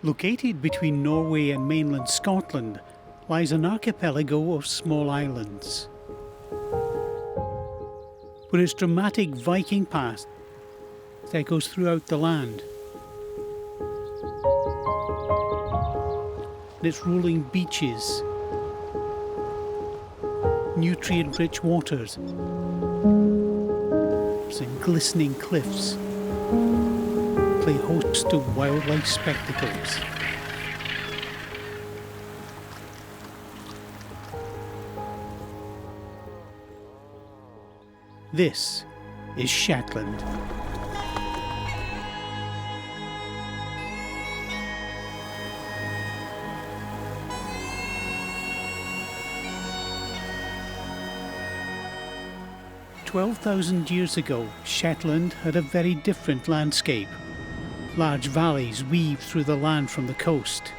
Located between Norway and mainland Scotland lies an archipelago of small islands. With its dramatic Viking past echoes throughout the land, and its rolling beaches, nutrient-rich waters, and glistening cliffs play host to wildlife spectacles. This is Shetland. "12,000 years ago, Shetland had a very different landscape. Large valleys weaved through the land from the coast.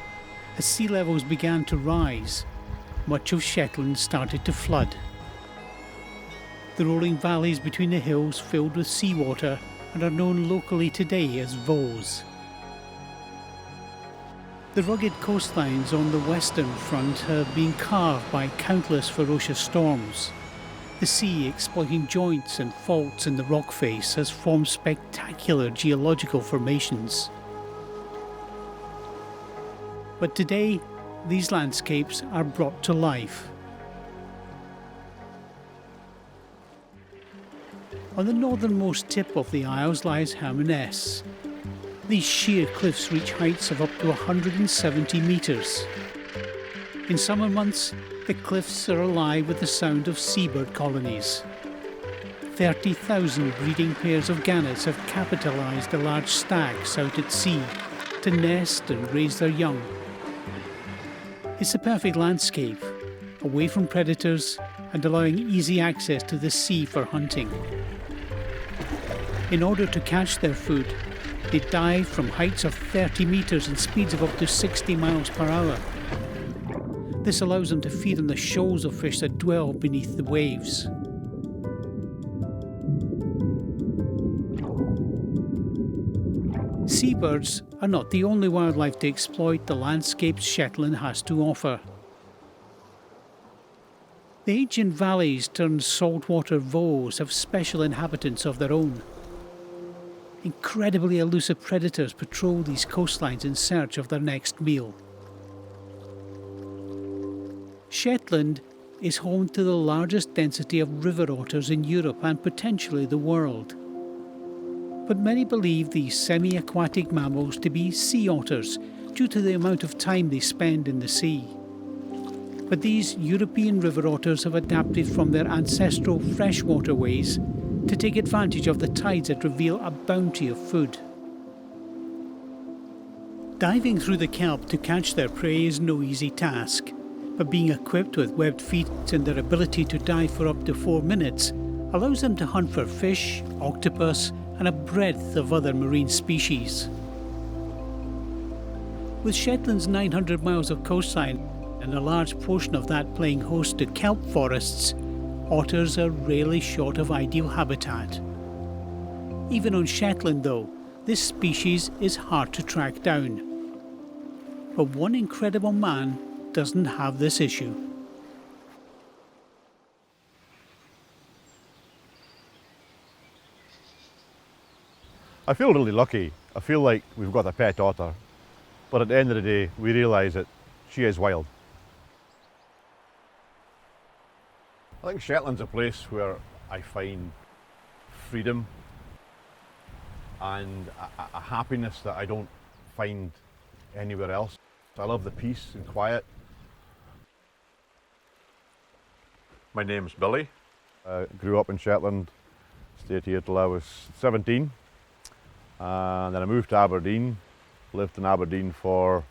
As sea levels began to rise, much of Shetland started to flood. The rolling valleys between the hills filled with seawater and are known locally today as voes. The rugged coastlines on the western front have been carved by countless ferocious storms. The sea, exploiting joints and faults in the rock face, has formed spectacular geological formations. But today, these landscapes are brought to life. On the northernmost tip of the Isles lies Hermanus. These sheer cliffs reach heights of up to 170 metres. In summer months, the cliffs are alive with the sound of seabird colonies. 30,000 breeding pairs of gannets have capitalised the large stags out at sea to nest and raise their young. It's a perfect landscape, away from predators and allowing easy access to the sea for hunting. In order to catch their food, they dive from heights of 30 metres and speeds of up to 60 miles per hour. This allows them to feed on the shoals of fish that dwell beneath the waves. Seabirds are not the only wildlife to exploit the landscapes Shetland has to offer. The ancient valleys turned saltwater voes have special inhabitants of their own. Incredibly elusive predators patrol these coastlines in search of their next meal. Shetland is home to the largest density of river otters in Europe and potentially the world. But many believe these semi-aquatic mammals to be sea otters due to the amount of time they spend in the sea. But these European river otters have adapted from their ancestral freshwater ways to take advantage of the tides that reveal a bounty of food. Diving through the kelp to catch their prey is no easy task, but being equipped with webbed feet and their ability to dive for up to 4 minutes allows them to hunt for fish, octopus, and a breadth of other marine species. With Shetland's 900 miles of coastline and a large portion of that playing host to kelp forests, otters are rarely short of ideal habitat. Even on Shetland, though, this species is hard to track down. But one incredible man doesn't have this issue. I feel really lucky. I feel like we've got a pet otter, but at the end of the day, we realise that she is wild. I think Shetland's a place where I find freedom and a happiness that I don't find anywhere else. I love the peace and quiet. My name's Billy. I grew up in Shetland, stayed here till I was 17, and then I moved to Aberdeen, lived in Aberdeen for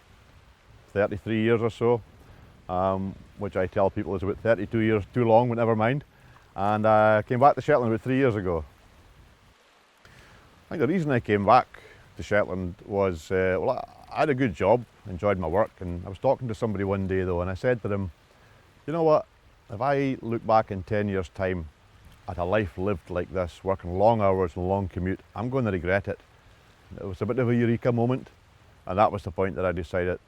33 years or so, which I tell people is about 32 years too long, but never mind. And I came back to Shetland about 3 years ago. I think the reason I came back to Shetland was, I had a good job, enjoyed my work, and I was talking to somebody one day though, and I said to them, you know what, if I look back in 10 years' time at a life lived like this, working long hours and long commute, I'm going to regret it. It was a bit of a eureka moment, And that was the point that I decided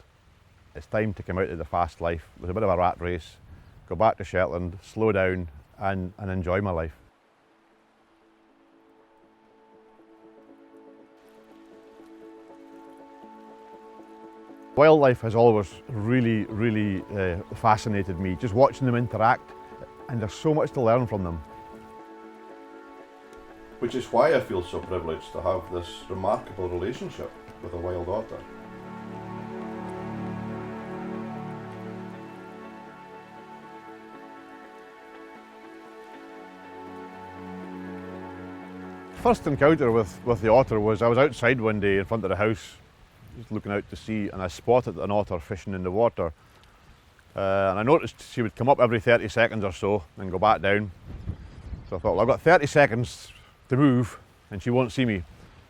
it's time to come out of the fast life. It was a bit of a rat race, go back to Shetland, slow down and enjoy my life. Wildlife has always really fascinated me, just watching them interact, and there's so much to learn from them. Which is why I feel so privileged to have this remarkable relationship with a wild otter. First encounter with the otter was I was outside one day in front of the house, just looking out to sea, and I spotted an otter fishing in the water. And I noticed she would come up every 30 seconds or so and go back down. So I thought, well, I've got 30 seconds to move and she won't see me.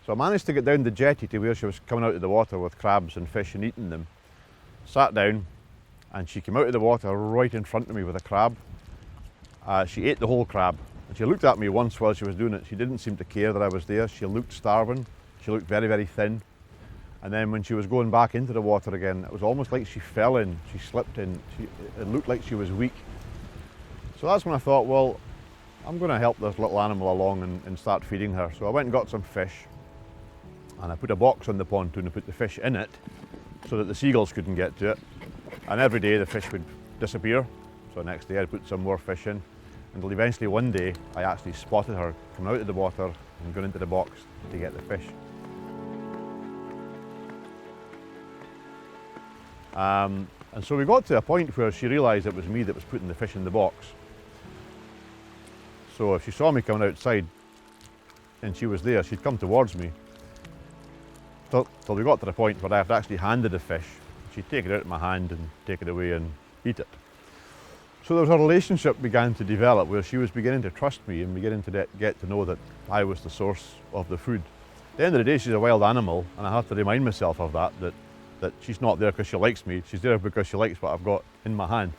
So I managed to get down the jetty to where she was coming out of the water with crabs and fish and eating them. Sat down and she came out of the water right in front of me with a crab. She ate the whole crab. And she looked at me once while she was doing it. She didn't seem to care that I was there. She looked starving. She looked very thin. And then when she was going back into the water again, it was almost like she fell in, she slipped in. It looked like she was weak. So that's when I thought, well, I'm going to help this little animal along and start feeding her. So I went and got some fish, and I put a box on the pontoon and put the fish in it so that the seagulls couldn't get to it. And every day the fish would disappear. So the next day I'd put some more fish in, until eventually one day I actually spotted her coming out of the water and going into the box to get the fish. And so we got to a point where she realised it was me that was putting the fish in the box. So if she saw me coming outside and she was there, she'd come towards me. Till we got to the point where I had actually handed the fish. She'd take it out of my hand and take it away and eat it. So there was a relationship began to develop where she was beginning to trust me and beginning to get to know that I was the source of the food. At the end of the day, she's a wild animal, and I have to remind myself of that she's not there because she likes me, she's there because she likes what I've got in my hand.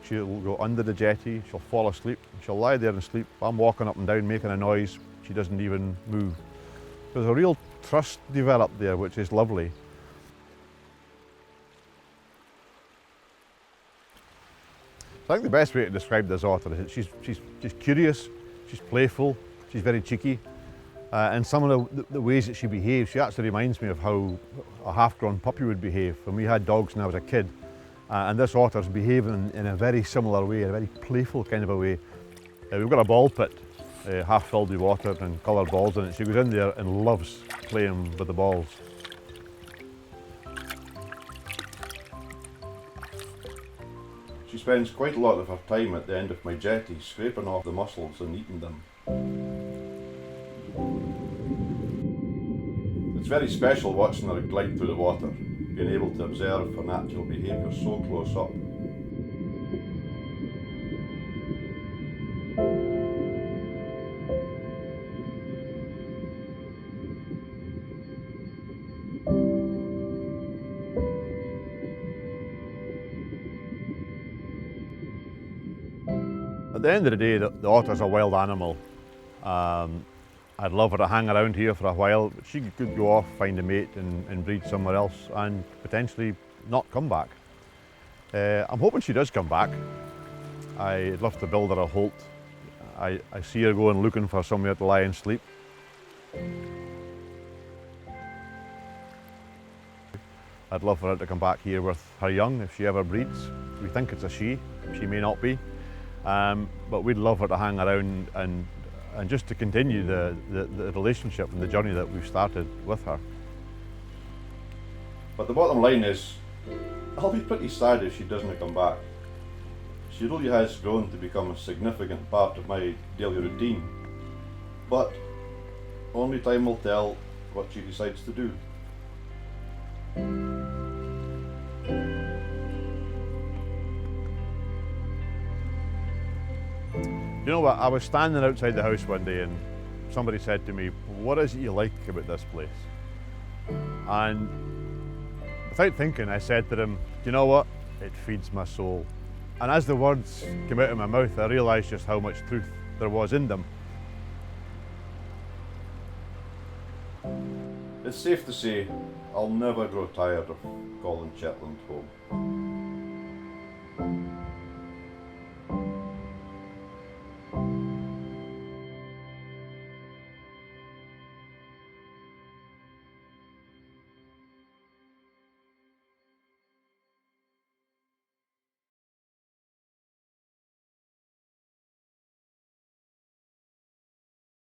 She'll go under the jetty, she'll fall asleep, she'll lie there and sleep. I'm walking up and down making a noise, she doesn't even move. There's a real trust developed there, which is lovely. I think the best way to describe this otter is she's curious, she's playful, she's very cheeky. And some of the ways that she behaves, she actually reminds me of how a half-grown puppy would behave when we had dogs when I was a kid. And this otter's behaving in a very similar way, in a very playful kind of a way. We've got a ball pit, half filled with water and coloured balls in it. She goes in there and loves playing with the balls. She spends quite a lot of her time at the end of my jetty scraping off the mussels and eating them. It's very special watching her glide through the water, being able to observe her natural behaviour so close up. At the end of the day, the otter's a wild animal. I'd love her to hang around here for a while, but she could go off, find a mate and breed somewhere else and potentially not come back. I'm hoping she does come back. I'd love to build her a holt. I see her going looking for somewhere to lie and sleep. I'd love for her to come back here with her young if she ever breeds. We think it's a she may not be. But we'd love her to hang around and just to continue the relationship and the journey that we've started with her. But the bottom line is, I'll be pretty sad if she doesn't come back. She really has grown to become a significant part of my daily routine. But only time will tell what she decides to do. You know what, I was standing outside the house one day and somebody said to me, what is it you like about this place? And without thinking, I said to them, you know what, it feeds my soul. And as the words came out of my mouth, I realised just how much truth there was in them. It's safe to say I'll never grow tired of calling Shetland home.